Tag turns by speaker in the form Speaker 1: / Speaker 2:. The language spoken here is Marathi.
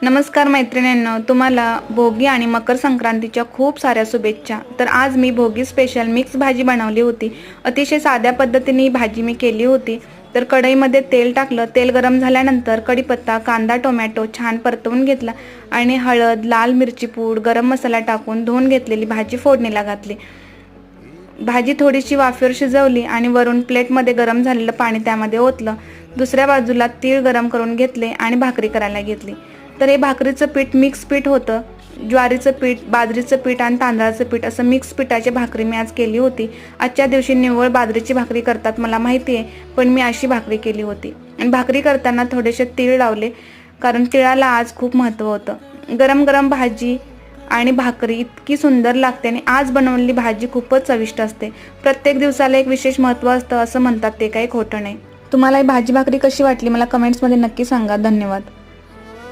Speaker 1: नमस्कार मैत्रिणींनो, तुम्हाला भोगी आणि मकर संक्रांतीच्या खूप साऱ्या शुभेच्छा। तर आज मी भोगी स्पेशल मिक्स भाजी बनवली होती। अतिशय साध्या पद्धतीने ही भाजी मी केली होती। तर कढईमध्ये तेल टाकलं, तेल गरम झाल्यानंतर कढीपत्ता, कांदा, टोमॅटो छान परतवून घेतला आणि हळद, लाल मिरची पूड, गरम मसाला टाकून धुवून घेतलेली भाजी फोडणीला घातली। भाजी थोडीशी वाफेवर शिजवली आणि वरून प्लेटमध्ये गरम झालेलं पाणी त्यामध्ये ओतलं। दुसऱ्या बाजूला तीळ गरम करून घेतले आणि भाकरी करायला घेतली। तर हे भाकरीचं पीठ मिक्स पीठ होतं। ज्वारीचं पीठ, बाजरीचं पीठ आणि तांदळाचं पीठ असं मिक्स पीठाची भाकरी मी आज केली होती। आजच्या दिवशी निव्वळ बाजरीची भाकरी करतात मला माहिती आहे, पण मी अशी भाकरी केली होती। आणि भाकरी करताना थोडेसे तीळ लावले, कारण तिळाला आज खूप महत्त्व होतं। गरम गरम भाजी आणि भाकरी इतकी सुंदर लागते आणि आज बनवलेली भाजी खूपच चविष्ट असते। प्रत्येक दिवसाला एक विशेष महत्त्व असतं असं म्हणतात, ते काही खोटं नाही। तुम्हाला ही भाजी भाकरी कशी वाटली मला कमेंट्समध्ये नक्की सांगा। धन्यवाद।